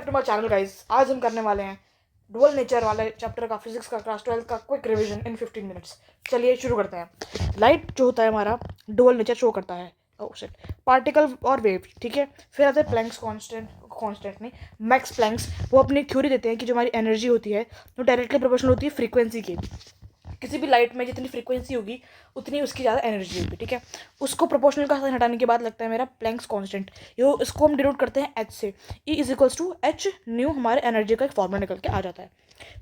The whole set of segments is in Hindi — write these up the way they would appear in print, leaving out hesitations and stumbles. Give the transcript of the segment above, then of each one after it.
Back to my channel guys. आज हम करने वाले हैं डुअल नेचर वाले चैप्टर का, फिजिक्स का क्लास 12 का क्विक रिवीजन इन 15 मिनट्स। चलिए शुरू करते हैं। लाइट जो होता है हमारा डुअल नेचर शो करता है, पार्टिकल और वेव, ठीक है। फिर आते हैं प्लैंक्स कांस्टेंट नहीं, मैक्स प्लैंक्स। वो अपनी थ्योरी देते हैं कि जो हमारी एनर्जी होती है वो डायरेक्टली प्रोपोर्शनल होती है फ्रीक्वेंसी की। किसी भी लाइट में जितनी फ्रीक्वेंसी होगी उतनी उसकी ज़्यादा एनर्जी होगी, ठीक है। उसको प्रोपोर्शनल का साइन हटाने के बाद लगता है मेरा प्लैंक्स कांस्टेंट। ये इसको हम डिनोट करते हैं एच से। E is equals to H nu, हमारे एनर्जी का एक फॉर्मूला निकल के आ जाता है।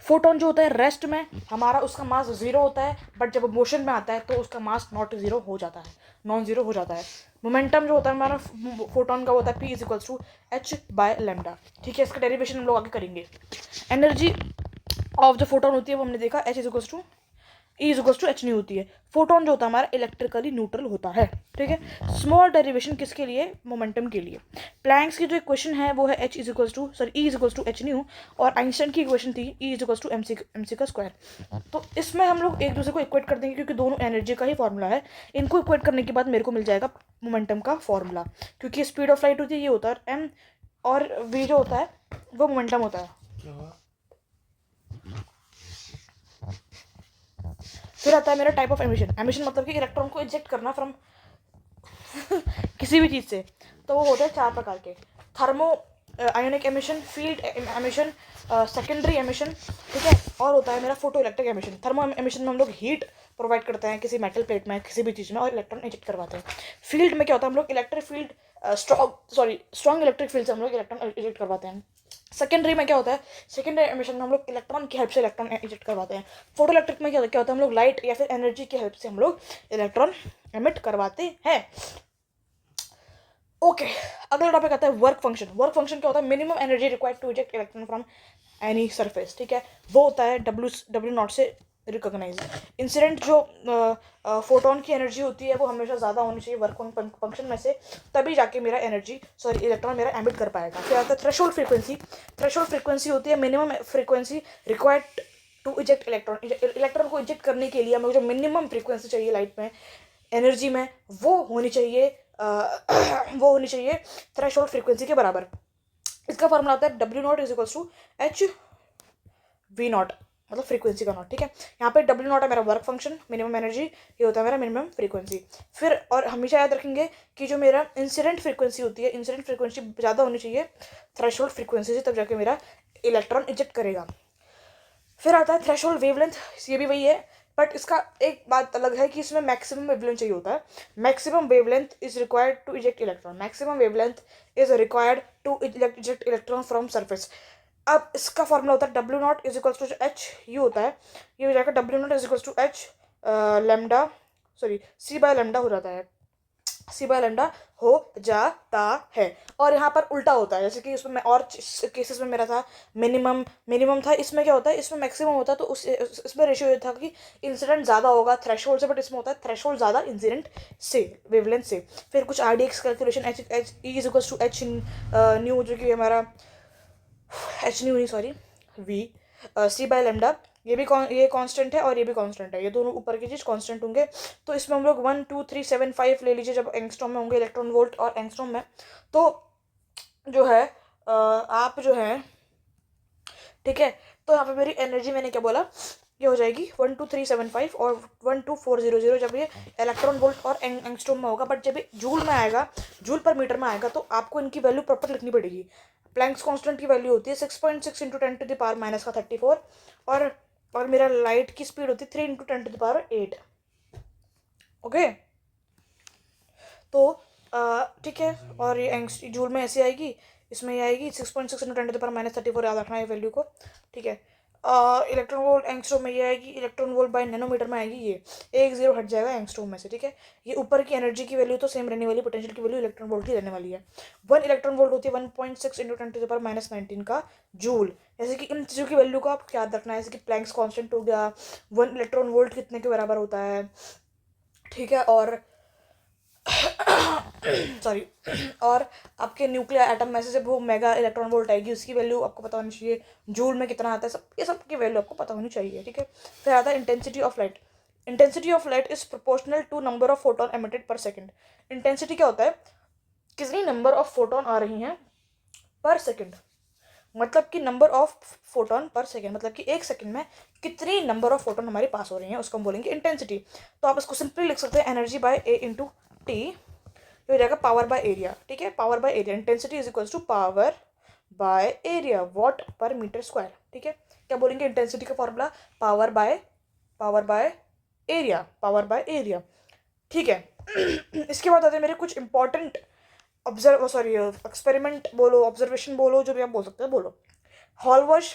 फोटोन जो होता है रेस्ट में हमारा, उसका मास जीरो होता है, बट जब मोशन में आता है तो उसका मास नॉट जीरो हो जाता है, नॉन जीरो हो जाता है। मोमेंटम जो होता है हमारा फोटोन का होता है P is equals to H by lambda, ठीक है। इसका डेरिवेशन हम लोग आगे करेंगे। एनर्जी ऑफ जो फोटोन होती है वो हमने देखा H is equals to E is equals to H nu होती है। फोटोन जो होता है हमारा इलेक्ट्रिकली न्यूट्रल होता है, ठीक है। स्मॉल डेरिवेशन किसके लिए? मोमेंटम के लिए। प्लैंक्स की जो इक्वेशन है वो है H is equals to E is equals to H nu, और आइंस्टाइन की इक्वेशन थी E is equals to M C का स्क्वायर। तो इसमें हम लोग एक दूसरे को इक्वेट कर देंगे क्योंकि दोनों एनर्जी का ही फॉर्मूला है। इनको इक्वेट करने के बाद मेरे को मिल जाएगा मोमेंटम का फॉर्मूला, क्योंकि स्पीड ऑफ लाइट होती है ये होता है एम, और वी जो होता है वो मोमेंटम होता है। फिर आता है मेरा टाइप ऑफ एमिशन। एमिशन मतलब कि इलेक्ट्रॉन को इजेक्ट करना फ्रॉम किसी भी चीज़ से। तो वो होते हैं 4 प्रकार के। Thermo ionic emission, field emission, secondary emission, ठीक है। और होता है मेरा photo electric emission. Thermo emission में हम लोग हीट प्रोवाइड करते हैं किसी मेटल प्लेट में, किसी भी चीज़ में, और इलेक्ट्रॉन इजेक्ट करवाते हैं। फील्ड में क्या होता है, हम लोग electric field strong electric field से हम लोग इलेक्ट्रॉन इजेक्ट करवाते हैं। सेकेंडरी में क्या होता है, सेकेंडरी एमिशन में हम लोग इलेक्ट्रॉन की हेल्प से इलेक्ट्रॉन इजेक्ट करवाते हैं। फोटो इलेक्ट्रिक में क्या होता है, हम लोग लाइट या फिर एनर्जी की हेल्प से हम लोग इलेक्ट्रॉन एमिट करवाते हैं। ओके, अगला टॉपिक आता है वर्क फंक्शन। वर्क फंक्शन क्या होता है? Minimum energy required to eject electron from any surface, ठीक है। वो होता है डब्ल्यू नॉट से रिकॉग्नाइज। इंसिडेंट जो फोटोन की एनर्जी होती है वो हमेशा ज़्यादा होनी चाहिए वर्क फंक्शन में से, तभी जाके मेरा इलेक्ट्रॉन मेरा एमिट कर पाएगा। फिर आता है थ्रेशोल्ड फ्रीक्वेंसी। थ्रेशोल्ड फ्रीक्वेंसी होती है minimum frequency required to eject electron. Electron को इजेक्ट करने के लिए हमें जो मिनिमम फ्रीक्वेंसी चाहिए लाइट में, एनर्जी में, वो होनी चाहिए वो होनी चाहिए थ्रेशोल्ड फ्रीक्वेंसी के बराबर। इसका फॉर्मूला आता है W naught is equals to H V naught, मतलब फ्रीक्वेंसी का नॉट, ठीक है। यहाँ पे डब्ल्यू नॉट है मेरा वर्क फंक्शन, मिनिमम एनर्जी, ये होता है मेरा मिनिमम फ्रीक्वेंसी। फिर और हमेशा याद रखेंगे कि जो मेरा इंसिडेंट फ्रीक्वेंसी होती है, इंसिडेंट फ्रीक्वेंसी ज़्यादा होनी चाहिए थ्रेशोल्ड फ्रीक्वेंसी से, तब जाके मेरा इलेक्ट्रॉन इजेक्ट करेगा। फिर आता है थ्रेशोल्ड वेवलेंथ। ये भी वही है, बट इसका एक बात अलग है कि इसमें मैक्सिमम वेवलेंथ चाहिए होता है। Maximum wavelength is required to eject electron. Maximum wavelength is required to eject electron from surface. अब इसका फॉर्मूला होता है W naught is equals to H, ये होता है, ये हो जाएगा W naught is equals to H lambda, C by lambda हो जाता है, सी बाय लेमडा हो जाता है। और यहाँ पर उल्टा होता है, जैसे कि उसमें मैं और केसेस में मेरा था मिनिमम था, इसमें क्या होता है, इसमें मैक्सिमम होता है। तो इसमें रेशियो ये था कि इंसिडेंट ज़्यादा होगा थ्रेशोल्ड से, बट इसमें होता है थ्रेशोल्ड ज़्यादा इंसिडेंट से, वेवलेंथ से। फिर कुछ RDX calculation, H E is equals to H nu, जो कि हमारा एच न्यू नहीं, sorry, we C by lambda, ये कांस्टेंट है और ये भी कांस्टेंट है, ये दोनों ऊपर की चीज़ कांस्टेंट होंगे। तो इसमें हम लोग 1 2 3 7 5 ले लीजिए, जब एंगस्ट्रॉम में होंगे, इलेक्ट्रॉन वोल्ट और एंगस्ट्रॉम में। तो जो है आप जो है, ठीक है, तो यहाँ पे मेरी एनर्जी मैंने क्या बोला, ये हो जाएगी 1 2 3 7 5 और 1 2 4 0 0, जब ये इलेक्ट्रॉन वोल्ट और एंगस्ट्रॉम में होगा। बट जब ये जूल में आएगा, जूल पर मीटर में आएगा, तो आपको इनकी वैल्यू प्रॉपर लिखनी पड़ेगी। प्लैंक्स कांस्टेंट की वैल्यू होती है 6.6 into 10 to the power minus का 34, और मेरा लाइट की स्पीड होती है 3 into 10 to the power 8। Okay, तो ठीक है, और ये जूल में ऐसे आएगी, इसमें ये आएगी 6.6 into 10 to the power minus 34, याद रखना है वैल्यू को, ठीक है। इलेक्ट्रॉन वोल्ट एंगस्ट्रॉम में ये आएगी, इलेक्ट्रॉन वोल्ट बाय नैनोमीटर में आएगी, ये एक जीरो हट जाएगा एंगस्ट्रॉम में से, ठीक है। ये ऊपर की एनर्जी की वैल्यू तो सेम रहने वाली, पोटेंशियल की वैल्यू इलेक्ट्रॉन वोल्ट की रहने वाली है। 1 इलेक्ट्रॉन वोल्ट होती है 1.6 into 10 to the power minus 19 का जूल। जैसे कि इन चीज़ों की वैल्यू को आप याद रखना है, जैसे कि प्लैंक्स कांस्टेंट हो गया, 1 इलेक्ट्रॉन वोल्ट कितने के बराबर होता है, ठीक है। और सॉरी, और आपके न्यूक्लियर एटम में से जब वो मेगा इलेक्ट्रॉन वोल्ट आएगी, उसकी वैल्यू आपको पता होनी चाहिए, जूल में कितना आता है, सब ये सब की वैल्यू आपको पता होनी चाहिए, ठीक है। फिर आता है intensity of light. Intensity of light is proportional to number of photon emitted per second. Intensity क्या होता है, कितनी नंबर ऑफ फोटोन आ रही हैं पर सेकेंड। मतलब कि नंबर ऑफ फोटोन पर सेकेंड, मतलब कि एक सेकेंड में कितनी नंबर ऑफ फोटोन हमारे पास हो रही हैं उसको हम बोलेंगे इंटेंसिटी। तो आप इसको सिंपली लिख सकते हैं energy by A into T, ये हो जाएगा पावर बाय एरिया। ठीक है, power by area, intensity is equals to power by area, watt per metre square. ठीक है, क्या बोलेंगे इंटेंसिटी का formula power by area, power by area. ठीक है इसके बाद आते हैं मेरे कुछ इंपॉर्टेंट एक्सपेरिमेंट बोलो, ऑब्जर्वेशन बोलो, जो भी आप बोल सकते हैं बोलो। हॉलवर्श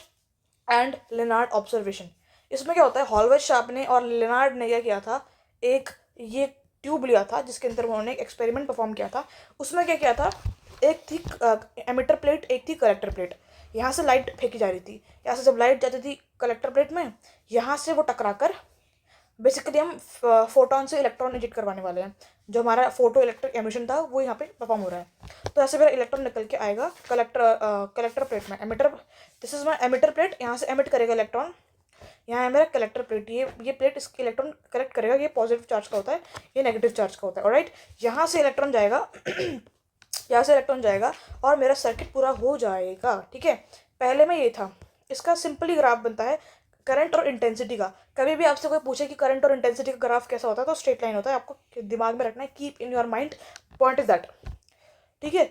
एंड लेनार्ड ऑब्जर्वेशन। इसमें क्या होता है, हॉलवर्श साहब ने और लेनार्ड ने क्या किया था, एक ये ट्यूब लिया था जिसके अंदर उन्होंने एक एक्सपेरिमेंट परफॉर्म किया था। उसमें क्या किया था, एक थी एमिटर प्लेट, एक थी कलेक्टर प्लेट। यहाँ से लाइट फेंकी जा रही थी, यहाँ से जब लाइट जाती थी कलेक्टर प्लेट में, यहाँ से वो टकराकर बेसिकली हम फोटोन से इलेक्ट्रॉन इजेक्ट करवाने वाले हैं। जो हमारा फोटो इलेक्ट्रिक एमिशन था वो यहाँ पे परफॉर्म हो रहा है। तो ऐसे मेरा इलेक्ट्रॉन निकल के आएगा कलेक्टर प्लेट में, emitter, this is my emitter plate, यहाँ से एमिट करेगा इलेक्ट्रॉन। यहाँ है मेरा कलेक्टर प्लेट, ये प्लेट इसके इलेक्ट्रॉन कलेक्ट करेगा, ये पॉजिटिव चार्ज का होता है, ये नेगेटिव चार्ज का होता है। ऑलराइट, यहाँ से इलेक्ट्रॉन जाएगा यहाँ से इलेक्ट्रॉन जाएगा और मेरा सर्किट पूरा हो जाएगा। ठीक है, पहले में ये था, इसका सिंपली ग्राफ बनता है करंट और इंटेंसिटी का। कभी भी आपसे कोई पूछे कि करंट और इंटेंसिटी का ग्राफ कैसा होता है तो स्ट्रेट लाइन होता है, आपको दिमाग में रखना है, keep in your mind, point is that. ठीक है,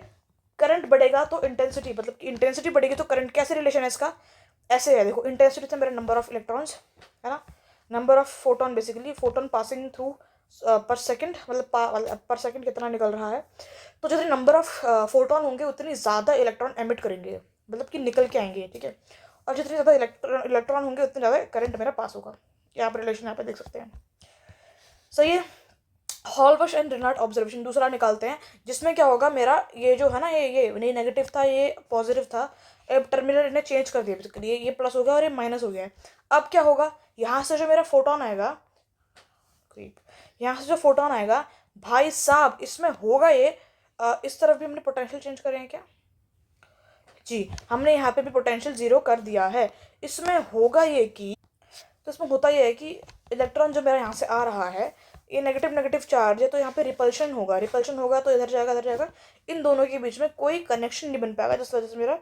करंट बढ़ेगा तो इंटेंसिटी, मतलब कि इंटेंसिटी बढ़ेगी तो करंट, कैसे रिलेशन है इसका, ऐसे है देखो, इंटेंसिटी से मेरा नंबर ऑफ इलेक्ट्रॉन्स है ना, number of photon, basically photon passing through पर सेकंड, मतलब पर सेकंड कितना निकल रहा है। तो जितने नंबर ऑफ फोटोन होंगे उतनी ज़्यादा इलेक्ट्रॉन एमिट करेंगे, मतलब कि निकल के आएंगे। ठीक है, और जितने ज़्यादा इलेक्ट्रॉन होंगे उतने ज़्यादा करंट मेरा पास होगा। ये आप रिलेशन यहाँ पे देख सकते हैं। सही है, हॉलवर्श एंड लेनार्ड ऑब्जर्वेशन दूसरा निकालते हैं, जिसमें क्या होगा, मेरा ये जो है ना, ये नहीं नेगेटिव था, ये पॉजिटिव था, अब टर्मिनल इन्हें चेंज कर दिया, बेसिकली ये प्लस हो गया और ये माइनस हो गया है। अब क्या होगा, यहाँ से जो मेरा फोटोन आएगा, यहाँ से जो फोटोन आएगा भाई साहब, इसमें होगा ये इस तरफ भी हमने पोटेंशियल चेंज करे हैं क्या, जी हमने यहाँ पे भी पोटेंशियल जीरो कर दिया है। इसमें होगा ये कि, तो इसमें होता ये है कि इलेक्ट्रॉन जो मेरा यहाँ से आ रहा है, ये नेगेटिव नेगेटिव चार्ज है, तो यहाँ पे रिपल्शन होगा तो इधर जाएगा, इन दोनों के बीच में कोई कनेक्शन नहीं बन पाएगा, जिस वजह से मेरा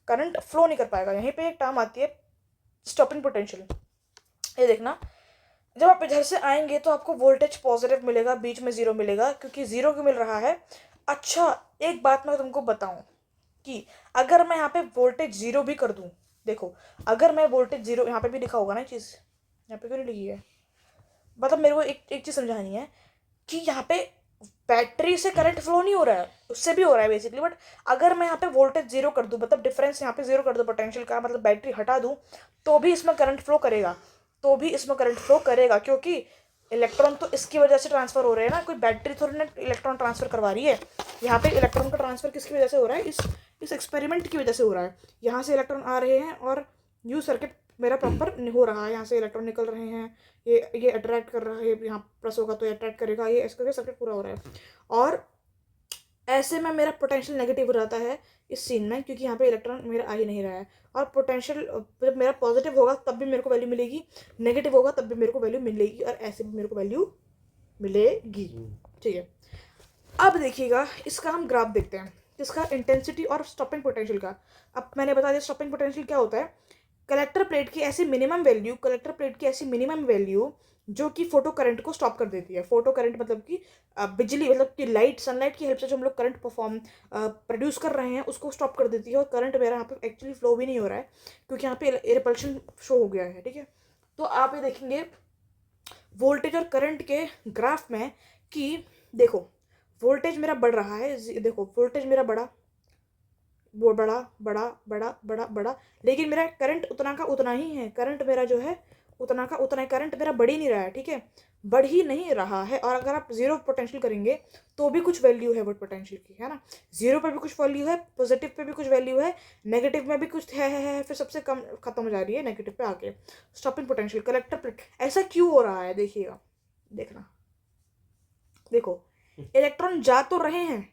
करंट फ्लो नहीं कर पाएगा। यहीं पे एक टर्म आती है स्टॉपिंग पोटेंशियल। ये देखना, जब आप इधर से आएंगे तो आपको वोल्टेज पॉजिटिव मिलेगा, बीच में जीरो मिलेगा, क्योंकि जीरो क्यों मिल रहा है। अच्छा, एक बात मैं तुमको बताऊं कि अगर मैं यहाँ पे वोल्टेज जीरो भी कर दूं, देखो अगर मैं वोल्टेज जीरो, यहाँ पे भी लिखा होगा ना चीज़, यहाँ पे क्यों नहीं लिखी है, मतलब मेरे को एक चीज़ समझानी है कि यहाँ पे बैटरी से करंट फ्लो नहीं हो रहा है, उससे भी हो रहा है बेसिकली, बट अगर मैं यहाँ पे वोल्टेज जीरो कर दूँ, मतलब डिफरेंस यहाँ पे जीरो कर दूँ पोटेंशियल का, मतलब बैटरी हटा दूँ, तो भी इसमें करंट फ्लो करेगा, क्योंकि इलेक्ट्रॉन तो इसकी वजह से ट्रांसफर हो रहे हैं ना, कोई बैटरी थोड़ी ना इलेक्ट्रॉन ट्रांसफर करवा रही है। यहाँ पे इलेक्ट्रॉन का ट्रांसफर किसकी वजह से हो रहा है, इस एक्सपेरिमेंट की वजह से हो रहा है। यहाँ से इलेक्ट्रॉन आ रहे हैं और यू सर्किट मेरा प्रॉपर हो रहा है, यहाँ से इलेक्ट्रॉन निकल रहे हैं, ये अट्रैक्ट कर रहा है, यहाँ प्लस होगा तो ये अट्रैक्ट करेगा, ये इसका सर्किट पूरा हो रहा है। और ऐसे में मेरा पोटेंशियल नेगेटिव हो जाता है इस सीन में, क्योंकि यहाँ पे इलेक्ट्रॉन मेरा आ ही नहीं रहा है। और पोटेंशियल जब मेरा पॉजिटिव होगा तब भी मेरे को वैल्यू मिलेगी, नेगेटिव होगा तब भी मेरे को वैल्यू मिलेगी, और ऐसे भी मेरे को वैल्यू मिलेगी। ठीक है, अब देखिएगा इसका हम ग्राफ देखते हैं, इसका इंटेंसिटी और स्टॉपिंग पोटेंशियल का। अब मैंने बता दिया स्टॉपिंग पोटेंशियल क्या होता है, कलेक्टर प्लेट की ऐसी मिनिमम वैल्यू जो कि फोटो करंट को स्टॉप कर देती है। फोटो करंट मतलब कि बिजली, मतलब कि लाइट, सनलाइट की हेल्प से जो हम लोग करंट प्रोड्यूस कर रहे हैं उसको स्टॉप कर देती है, और करंट मेरा यहाँ पे एक्चुअली फ्लो भी नहीं हो रहा है, क्योंकि यहाँ पे रिपल्शन शो हो गया है। ठीक है, तो आप ये देखेंगे वोल्टेज और करंट के ग्राफ में कि देखो वोल्टेज मेरा बढ़ रहा है, देखो वोल्टेज मेरा बड़ा बड़ा, लेकिन मेरा करंट उतना का उतना ही है, करंट मेरा जो है उतना का उतना है, करंट मेरा बढ़ ही नहीं रहा है। ठीक है, बढ़ ही नहीं रहा है। और अगर आप जीरो पोटेंशियल करेंगे तो भी कुछ वैल्यू है वो पोटेंशियल की, है ना, जीरो पर भी कुछ वैल्यू है, पॉजिटिव पे भी कुछ वैल्यू है, नेगेटिव में भी कुछ है, फिर सबसे कम खत्म हो जा रही है नेगेटिव पे आके। स्टॉपिंग पोटेंशियल, कलेक्टर प्लेट, ऐसा क्यों हो रहा है देखिएगा, देखना, देखो इलेक्ट्रॉन जा तो रहे हैं,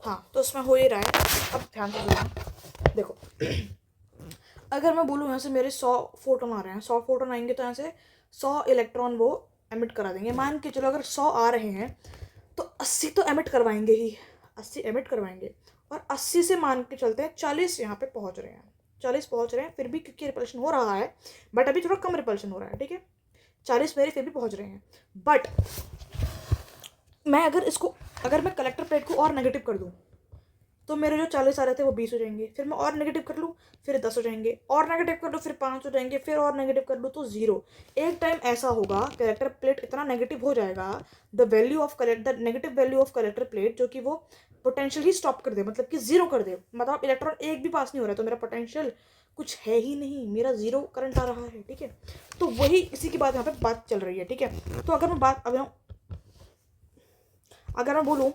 हाँ तो इसमें हो ही रहा है। अब ध्यान से सुनना, देखो अगर मैं बोलूँ यहाँ से मेरे 100 फोटोन आ रहे हैं, 100 फोटोन आएंगे तो यहाँ से 100 इलेक्ट्रॉन वो एमिट करा देंगे। मान के चलो अगर 100 आ रहे हैं तो 80 तो एमिट करवाएंगे ही, 80 एमिट करवाएंगे, और 80 से मान के चलते हैं 40 यहाँ पे पहुँच रहे हैं, 40 पहुँच रहे हैं फिर भी, क्योंकि रिपल्शन हो रहा है बट अभी थोड़ा कम रिपल्शन हो रहा है, ठीक है। 40 मेरे फिर भी पहुँच रहे हैं, बट मैं अगर मैं कलेक्टर प्लेट को और नेगेटिव कर दूँ तो मेरे जो 40 आ रहे थे वो 20 हो जाएंगे, फिर मैं और नेगेटिव कर लूँ फिर 10 हो जाएंगे, और नेगेटिव कर लूँ फिर 5 हो जाएंगे, फिर और नेगेटिव कर लूँ तो 0। एक टाइम ऐसा होगा कलेक्टर प्लेट इतना नेगेटिव हो जाएगा, the negative value of collector plate, जो कि वो पोटेंशियल ही स्टॉप कर दे, मतलब कि 0 कर दे, मतलब इलेक्ट्रॉन एक भी पास नहीं हो रहा है तो मेरा पोटेंशियल कुछ है ही नहीं, मेरा 0 करंट आ रहा है, ठीक है। तो वही इसी की बात यहाँ पे बात चल रही है, ठीक है। तो अगर मैं बोलूँ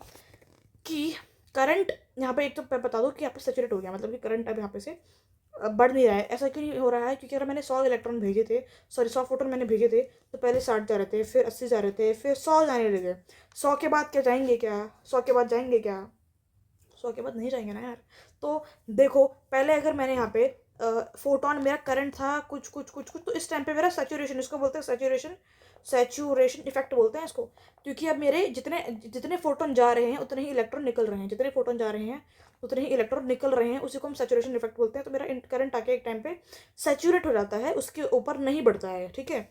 कि करंट यहाँ पे, एक तो मैं बता दूँ कि यहाँ पे सैचुरेट हो गया, मतलब कि करंट अब यहाँ पे से बढ़ नहीं रहा है। ऐसा क्यों नहीं हो रहा है? क्योंकि अगर मैंने 100 इलेक्ट्रॉन भेजे थे, 100 फोटोन मैंने भेजे थे, तो पहले 60 जा रहे थे, फिर 80 जा रहे थे, फिर 100 जाने लगे। 100 के बाद क्या जाएंगे क्या? 100 के बाद जाएंगे क्या? 100 के बाद नहीं जाएंगे ना यार। तो देखो, पहले अगर मैंने यहाँ पे फोटोन, मेरा करंट था कुछ कुछ कुछ कुछ, तो इस टाइम पे मेरा सैचुरेशन, इसको बोलते हैं सैचुरेशन इफेक्ट बोलते हैं इसको, क्योंकि अब मेरे जितने फोटोन जा रहे हैं उतने ही इलेक्ट्रॉन निकल रहे हैं, जितने फोटोन जा रहे हैं उतने ही इलेक्ट्रॉन निकल रहे हैं, उसी को हम सैचुरेशन इफेक्ट बोलते हैं। तो मेरा करंट आके एक टाइम पे सैचुरेट हो जाता है, उसके ऊपर नहीं बढ़ता है, ठीक है।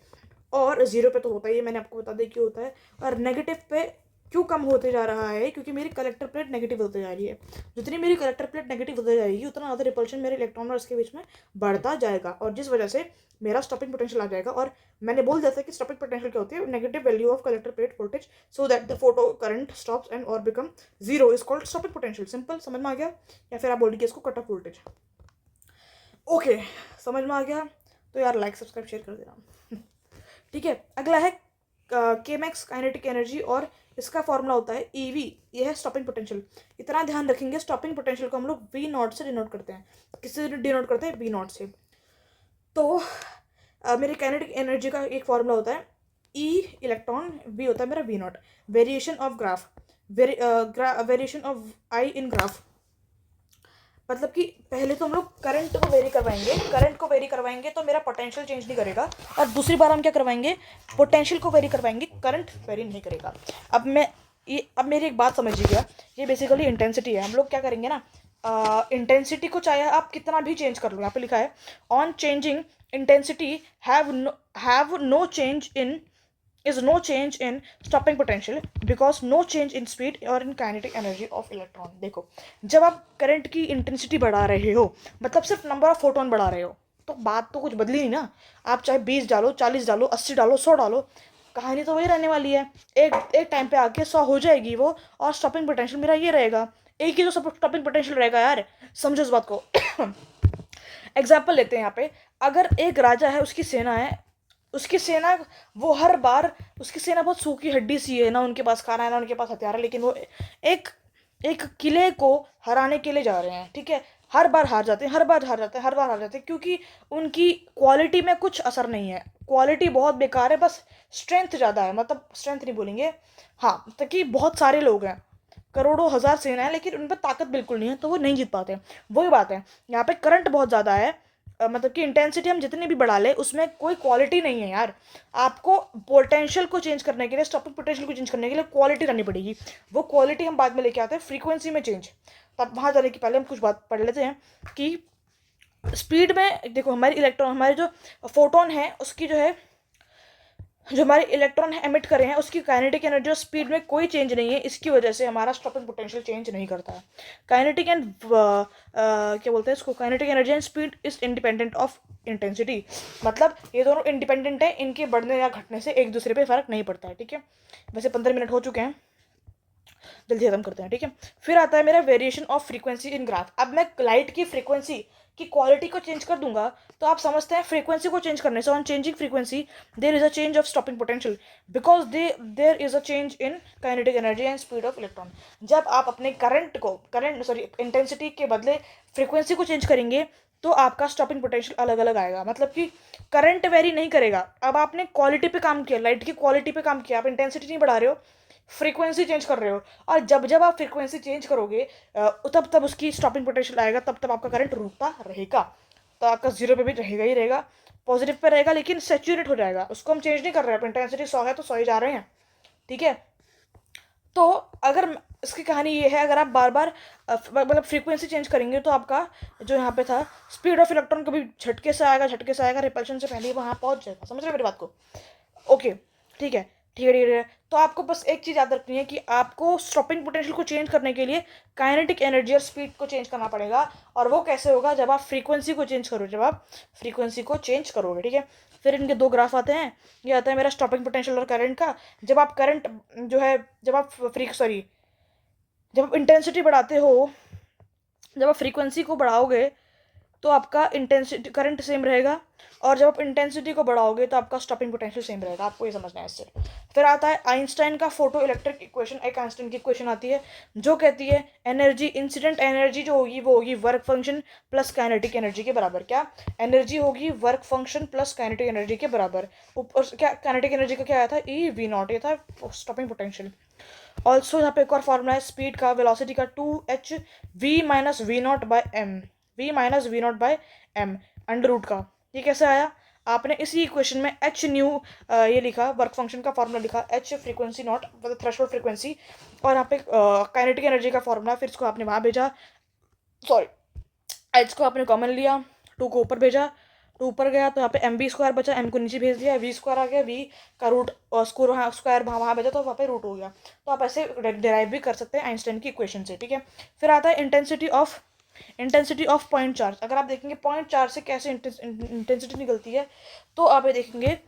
और 0 पे तो होता ही है, मैंने आपको बता दिया क्यों होता है। और नेगेटिव पे क्यों कम होते जा रहा है? क्योंकि मेरी कलेक्टर प्लेट नेगेटिव होती जा रही है। जितनी मेरी कलेक्टर प्लेट नेगेटिव होती जाएगी उतना ज़्यादा रिपल्शन मेरे इलेक्ट्रॉन और इसके बीच में बढ़ता जाएगा, और जिस वजह से मेरा स्टॉपिंग पोटेंशियल आ जाएगा। और मैंने बोल दिया था कि स्टॉपिंग पोटेंशियल क्या होती है, negative value of collector plate voltage so that the photo current stops and और become 0 is called stopping potential. Simple, समझ में आ गया? या फिर आप बोल दीजिए इसको कट ऑफ वोल्टेज। ओके, समझ में आ गया? तो यार लाइक सब्सक्राइब शेयर कर देना, ठीक है। अगला है के मैक्स काइनेटिक एनर्जी, और इसका फॉर्मूला होता है ईवी, ये है स्टॉपिंग पोटेंशियल। इतना ध्यान रखेंगे, स्टॉपिंग पोटेंशियल को हम लोग वी नॉट से डिनोट करते हैं। किससे डिनोट करते हैं? वी नॉट से। तो मेरी काइनेटिक एनर्जी का एक फॉर्मूला होता है ई इलेक्ट्रॉन, वी होता है मेरा V naught, variation of graph, variation of I in graph. मतलब कि पहले तो हम लोग करंट को वेरी करवाएंगे तो मेरा पोटेंशियल चेंज नहीं करेगा, और दूसरी बार हम क्या करवाएंगे? पोटेंशियल को वेरी करवाएंगे, करंट वेरी नहीं करेगा। अब मेरी एक बात समझिएगा, ये बेसिकली इंटेंसिटी है। हम लोग क्या करेंगे ना, इंटेंसिटी को चाहे आप कितना भी चेंज कर लो, यहाँ पे लिखा है on changing intensity have no change in is no change in stopping potential because no change in speed or in kinetic energy of electron। देखो, जब आप करंट की इंटेंसिटी बढ़ा रहे हो, मतलब सिर्फ नंबर ऑफ फोटोन बढ़ा रहे हो, तो बात तो कुछ बदली नहीं ना। आप चाहे 20 डालो, 40 डालो, 80 डालो, 100 डालो, कहानी तो वही रहने वाली है। एक टाइम पे आके 100 हो जाएगी वो, और स्टॉपिंग पोटेंशियल मेरा ये रहेगा, एक ही तो स्टॉपिंग पोटेंशियल रहेगा यार, समझो इस बात को। एग्जाम्पल लेते हैं यहाँ पे, अगर एक राजा है, उसकी सेना है, उसकी सेना वो हर बार, उसकी सेना बहुत सूखी हड्डी सी है ना, उनके पास खाना है ना उनके पास हथियार है, लेकिन वो एक एक किले को हराने के लिए जा रहे हैं, ठीक है। हर बार हार जाते हैं, क्योंकि उनकी क्वालिटी में कुछ असर नहीं है, क्वालिटी बहुत बेकार है, बस स्ट्रेंथ ज़्यादा है, मतलब स्ट्रेंथ नहीं बोलेंगे, हाँ, ताकि बहुत सारे लोग हैं, करोड़ों हजार सेना है, लेकिन उन पर ताकत बिल्कुल नहीं है, तो वो नहीं जीत पाते। वही बात है, यहाँ पे करंट बहुत ज़्यादा है, मतलब कि इंटेंसिटी हम जितनी भी बढ़ा ले उसमें कोई क्वालिटी नहीं है यार। आपको पोटेंशियल को चेंज करने के लिए, स्टॉपिंग पोटेंशियल को चेंज करने के लिए क्वालिटी लानी पड़ेगी। वो क्वालिटी हम बाद में लेके आते हैं फ्रीक्वेंसी में चेंज। तब वहाँ जाने के पहले हम कुछ बात पढ़ लेते हैं कि स्पीड में देखो, हमारे जो फोटोन है उसकी जो हमारे इलेक्ट्रॉन एमिट कर रहे हैं उसकी काइनेटिक एनर्जी और स्पीड में कोई चेंज नहीं है, इसकी वजह से हमारा स्टॉपिंग पोटेंशियल चेंज नहीं करता है। काइनेटिक एंड क्या बोलते हैं इसको, kinetic energy and speed is independent of intensity, मतलब ये दोनों इंडिपेंडेंट है, इनके बढ़ने या घटने से एक दूसरे पे फर्क नहीं पड़ता है, ठीक है। वैसे 15 मिनट हो चुके हैं, जल्दी खत्म करते हैं, ठीक है। फिर आता है मेरा variation of frequency in graph. अब मैं लाइट की फ्रीक्वेंसी की क्वालिटी को चेंज कर दूंगा, तो आप समझते हैं फ्रीक्वेंसी को चेंज करने से, on changing frequency there is a change of stopping potential because there is a change in kinetic energy and speed of electron. जब आप अपने इंटेंसिटी के बदले फ्रीक्वेंसी को चेंज करेंगे तो आपका स्टॉपिंग पोटेंशियल अलग अलग आएगा, मतलब कि करंट वेरी नहीं करेगा। अब आपने क्वालिटी पे काम किया, लाइट की क्वालिटी पे काम किया, आप इंटेंसिटी नहीं बढ़ा रहे हो, फ्रीक्वेंसी चेंज कर रहे हो, और जब आप फ्रीक्वेंसी चेंज करोगे तब उसकी स्टॉपिंग पोटेंशियल आएगा, तब आपका करंट रुकता रहेगा, तो आपका 0 पे भी रहेगा ही रहेगा, पॉजिटिव पे रहेगा, लेकिन सैचुरेट हो जाएगा। उसको हम चेंज नहीं कर रहे हैं, इंटेंसिटी 100 है तो 100 ही जा रहे हैं, ठीक है। तो अगर इसकी कहानी ये है, अगर आप बार बार मतलब फ्रीक्वेंसी चेंज करेंगे तो आपका जो यहाँ पे था स्पीड ऑफ इलेक्ट्रॉन कभी झटके से आएगा, झटके से आएगा, रिपल्शन से पहले ही वहाँ पहुँच जाएगा। समझ रहे हो मेरी बात को? ओके, ठीक है, ठीक है, ठीक है। तो आपको बस एक चीज़ याद रखनी है कि आपको स्टॉपिंग पोटेंशियल को चेंज करने के लिए काइनेटिक एनर्जी और स्पीड को चेंज करना पड़ेगा। और वो कैसे होगा? जब आप फ्रीक्वेंसी को चेंज करोगे, जब आप फ्रीक्वेंसी को चेंज करोगे, ठीक है। फिर इनके दो ग्राफ आते हैं। ये आता है मेरा स्टॉपिंग पोटेंशियल और करंट का। जब आप करंट जो है, जब आप जब आप इंटेंसिटी बढ़ाते हो, जब आप फ्रीक्वेंसी को बढ़ाओगे तो आपका इंटेंसिटी करंट सेम रहेगा, और जब आप इंटेंसिटी को बढ़ाओगे तो आपका स्टॉपिंग पोटेंशियल सेम रहेगा। आपको ये समझना है इससे। फिर आता है आइंस्टाइन का फोटो इलेक्ट्रिक इक्वेशन। एक आइंस्टाइन की इक्वेशन आती है जो कहती है एनर्जी, इंसिडेंट एनर्जी जो होगी वो होगी work function plus kinetic energy के बराबर। क्या एनर्जी होगी? Work function plus kinetic energy के बराबर। ऊपर क्या काइनेटिक एनर्जी का क्या आया था? ई वी नॉट, ये था स्टॉपिंग पोटेंशियल। ऑल्सो यहाँ पे एक और फॉर्मूला है स्पीड का, वेलोसिटी का, 2h v-v0/m, v-v0/m under root का। ये कैसे आया? आपने इसी इक्वेशन में एच न्यू ये लिखा, वर्क फंक्शन का फॉर्मूला लिखा, एच फ्रीक्वेंसी नॉट मतलब थ्रेशोल्ड फ्रीक्वेंसी, और यहाँ पे काइनेटिक एनर्जी का फॉर्मूला। फिर इसको आपने वहाँ भेजा, सॉरी एच को आपने कॉमन लिया, 2 को ऊपर भेजा, 2 ऊपर गया तो यहाँ पे एम बी स्क्वायर बचा, एम को नीचे भेज दिया, वी स्क्वायर आ गया, वी का रूट स्क्वायर वहाँ भेजा तो वहाँ पे रूट हो गया। तो आप ऐसे डिराइव भी कर सकते हैं आइंस्टाइन की इक्वेशन से, ठीक है। फिर आता है इंटेंसिटी ऑफ पॉइंट चार्ज। अगर आप देखेंगे पॉइंट चार्ज से कैसे इंटेंसिटी निकलती है, तो आप ये देखेंगे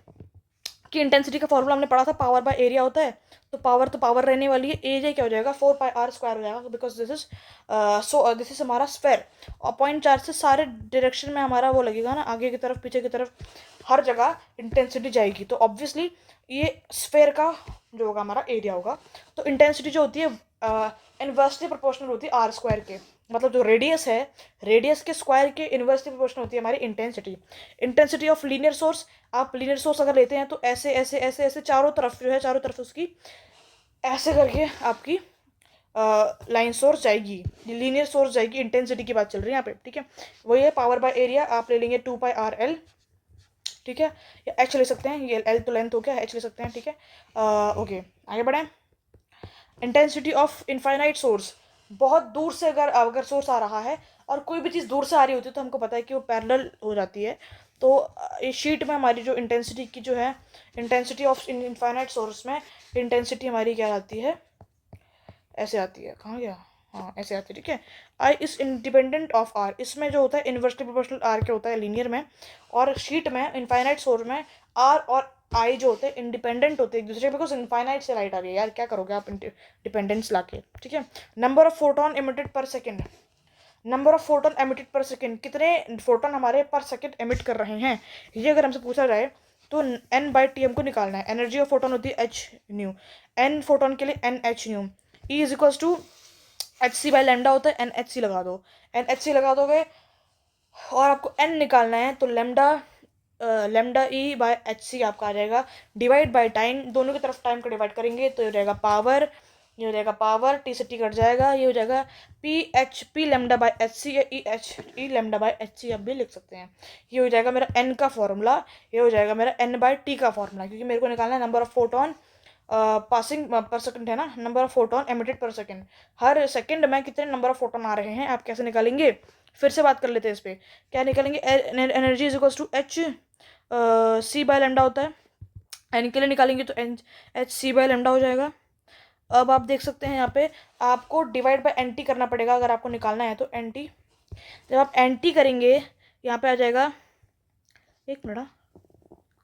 कि इंटेंसिटी का फॉर्मूला हमने पढ़ा था, पावर बाय एरिया होता है। तो पावर रहने वाली है, एरिया क्या हो जाएगा? 4πr² हो जाएगा, बिकॉज दिस इज हमारा स्फेयर। और पॉइंट चार्ज से सारे डायरेक्शन में हमारा वो लगेगा ना, आगे की तरफ, पीछे की तरफ, हर जगह इंटेंसिटी जाएगी। तो ऑब्वियसली ये स्फेयर का जो होगा हमारा एरिया होगा। तो इंटेंसिटी जो होती है इन्वर्सली प्रोपोर्शनल होती है r² के, मतलब जो रेडियस है, रेडियस के स्क्वायर के इन्वर्सली प्रोपोर्शनल होती है हमारी intensity. Intensity of linear source, आप लीनियर सोर्स अगर लेते हैं तो ऐसे ऐसे ऐसे ऐसे चारों तरफ जो है, चारों तरफ उसकी ऐसे करके आपकी लाइन सोर्स जाएगी, लीनियर सोर्स जाएगी। इंटेंसिटी की बात चल रही है यहाँ पे, ठीक है। वही है पावर बाय एरिया, आप ले लेंगे 2πrl, ठीक है, या एच ले सकते हैं, ये एल तो लेंथ हो गया, एच ले सकते हैं, ठीक है। ओके, आगे बढ़ें। इंटेंसिटी ऑफ इनफाइनाइट सोर्स, बहुत दूर से अगर सोर्स आ रहा है और कोई भी चीज़ दूर से आ रही होती है तो हमको पता है कि वो पैरेलल हो जाती है। तो इस शीट में हमारी जो इंटेंसिटी की जो है, इंटेंसिटी ऑफ इनफाइनाइट सोर्स में इंटेंसिटी हमारी क्या आती है? ऐसे आती है, कहाँ गया? हाँ, ऐसे आती है, ठीक है। I is independent of are, इसमें जो होता है इन्वर्सली प्रोपोर्शनल आर क्या होता है लीनियर में, और शीट में इनफाइनाइट सोर्स में आर और आई जो होते हैं इंडिपेंडेंट होते हैं एक दूसरे, बिकॉज इनफाइनाइट से लाइट आ रही है यार, क्या करोगे आप डिपेंडेंस लाके, ठीक है। Number of photon emitted per second, number of photon emitted per second, कितने फोटोन हमारे पर सेकेंड एमिट कर रहे हैं, ये अगर हमसे पूछा जाए तो n/t हमको निकालना है। एनर्जी ऑफ फोटोन होती है एच न्यू, n फोटोन के लिए N H nu, E is equals to hc/λ होता है, एन एच सी लगा दो, एन एच सी लगा दोगे और आपको n निकालना है तो lambda E by H C आपका आ जाएगा, डिवाइड बाय टाइम, दोनों की तरफ टाइम को डिवाइड करेंगे तो ये हो जाएगा पावर, ये हो जाएगा पावर, टी से टी कट जाएगा, ये हो जाएगा P lambda by H C, या E lambda by H C आप भी लिख सकते हैं। ये हो जाएगा मेरा n का फॉर्मूला, ये हो जाएगा मेरा n/t का फॉर्मूला, क्योंकि मेरे को निकालना है नंबर ऑफ फोटोन पासिंग पर सेकंड है ना, नंबर ऑफ फोटोन एमिटेड पर सेकंड, हर सेकंड में कितने नंबर ऑफ फोटोन आ रहे हैं। आप कैसे निकालेंगे? फिर से बात कर लेते हैं इस पर, क्या निकालेंगे? Energy is equals to H c/λ होता है, एन के लिए निकालेंगे तो एन एच c/λ हो जाएगा। अब आप देख सकते हैं यहाँ पे आपको डिवाइड बाय एन टी करना पड़ेगा अगर आपको निकालना है तो एन टी, जब आप एन टी करेंगे यहाँ पे आ जाएगा, एक minute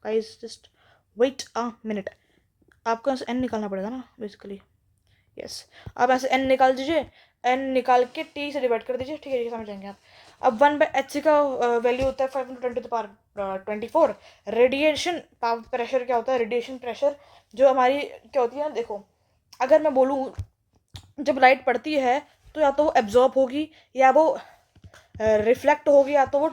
guys, just wait a minute, आपको ऐसे एन निकालना पड़ेगा ना बेसिकली, यस। आप ऐसे एन निकाल दीजिए, एन निकाल के टी से डिवाइड कर दीजिए, ठीक है, ये समझ जाएंगे आप। अब 1/hc का वैल्यू होता है 5 × 10⁻24। रेडिएशन प्रेशर क्या होता है? रेडिएशन प्रेशर जो हमारी क्या होती है, देखो अगर मैं बोलूँ जब लाइट पड़ती है तो या तो वो एब्जॉर्ब होगी, या वो रिफ्लेक्ट होगी, या तो वो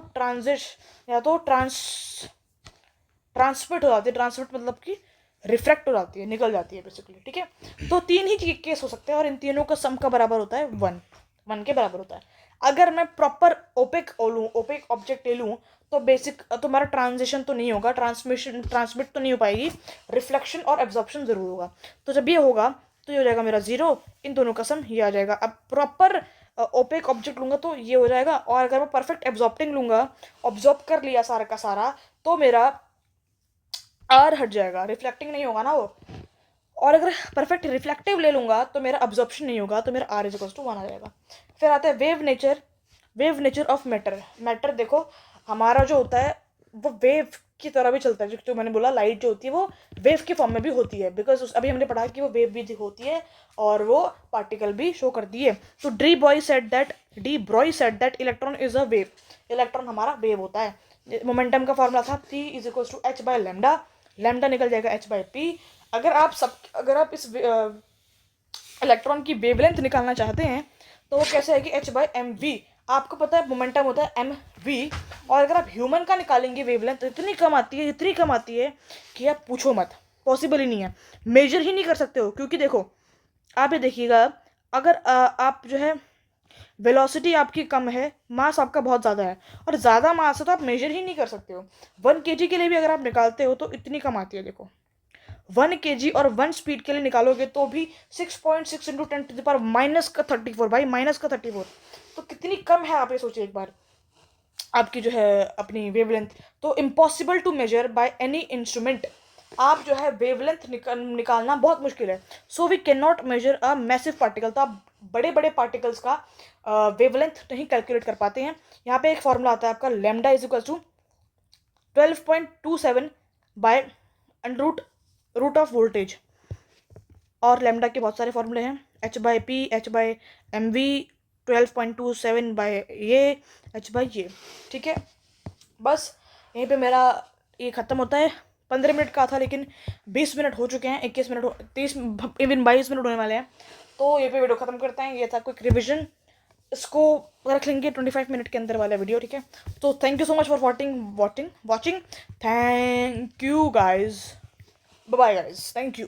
ट्रांसमिट हो जाती है। ट्रांसमिट मतलब कि रिफ्रैक्ट हो जाती है, निकल जाती है बेसिकली, ठीक है। तो 3 ही केस हो सकते हैं और इन तीनों का सम का बराबर होता है 1 के बराबर होता है। अगर मैं प्रॉपर ओपेक ऑब्जेक्ट ले लूँ तो तो हमारा ट्रांजिशन तो नहीं होगा, ट्रांसमिट तो नहीं हो पाएगी, रिफ्लेक्शन और एब्जॉर्प्शन जरूर होगा। तो जब ये होगा तो ये हो जाएगा मेरा 0, इन दोनों का सम ये आ जाएगा। अब प्रॉपर ओपेक ऑब्जेक्ट लूँगा तो ये हो जाएगा, और अगर मैं परफेक्ट एब्जॉर्प्टिंग लूँगा, ऑब्जॉर्ब कर लिया सारा का सारा, तो मेरा आर हट जाएगा, रिफ्लेक्टिंग नहीं होगा ना वो। और अगर परफेक्ट रिफ्लेक्टिव ले लूँगा तो मेरा अब्जॉर्प्शन नहीं होगा, तो मेरा आर इज इक्वल्स टू 1 आ जाएगा। फिर आता है वेव नेचर ऑफ मैटर। देखो हमारा जो होता है वो वेव की तरह भी चलता है, जो मैंने बोला लाइट जो होती है वो वेव के फॉर्म में भी होती है, बिकॉज अभी हमने पढ़ा कि वो वेव भी होती है और वो पार्टिकल भी शो करती है। तो de Broglie said that electron is a wave, electron हमारा वेव होता है। मोमेंटम का फॉर्मूला था P is equals to h by lambda, lambda निकल जाएगा h बाय p। अगर आप इस इलेक्ट्रॉन की वेवलेंथ निकालना चाहते हैं तो वो कैसे है कि h बाय एम वी, आपको पता है मोमेंटम होता है एम वी, और अगर आप ह्यूमन का निकालेंगे वेवलेंथ तो इतनी कम आती है कि आप पूछो मत, पॉसिबल ही नहीं है, मेजर ही नहीं कर सकते हो। क्योंकि देखो आप ये देखिएगा, अगर आप जो है वेलोसिटी आपकी कम है, मास आपका बहुत ज़्यादा है, और ज़्यादा मास है तो आप मेजर ही नहीं कर सकते हो। 1 kg के लिए भी अगर आप निकालते हो तो इतनी कम आती है। देखो 1 kg और 1 स्पीड के लिए निकालोगे तो भी 6.6 इंटू 10⁻⁻34 भाई, -34, तो कितनी कम है, आप ये सोचिए एक बार आपकी जो है अपनी वेवलेंथ। तो impossible to measure by any instrument, आप जो है वेवलेंथ निकालना बहुत मुश्किल है। So we can not measure a massive particle, तो आप बड़े बड़े पार्टिकल्स का वेवलेंथ नहीं कैलकुलेट कर पाते हैं। यहाँ पे एक फॉर्मूला आता है आपका lambda is equal to 12.27 by root of voltage, और लैम्डा के बहुत सारे फॉर्मूले हैं, h by P, h by M V, 12.27 by ये, h बाई ये। ठीक है, बस यहीं पे मेरा ये ख़त्म होता है। 15 मिनट का था लेकिन 20 मिनट हो चुके हैं, 21 मिनट 30 इवन 22 मिनट होने वाले हैं, तो ये पे वीडियो ख़त्म करते हैं। ये था क्विक रिविजन, इसको रख लेंगे 25 मिनट के अंदर वाला वीडियो। ठीक है, तो thank you so much for watching, thank you guys, bye guys, thank you.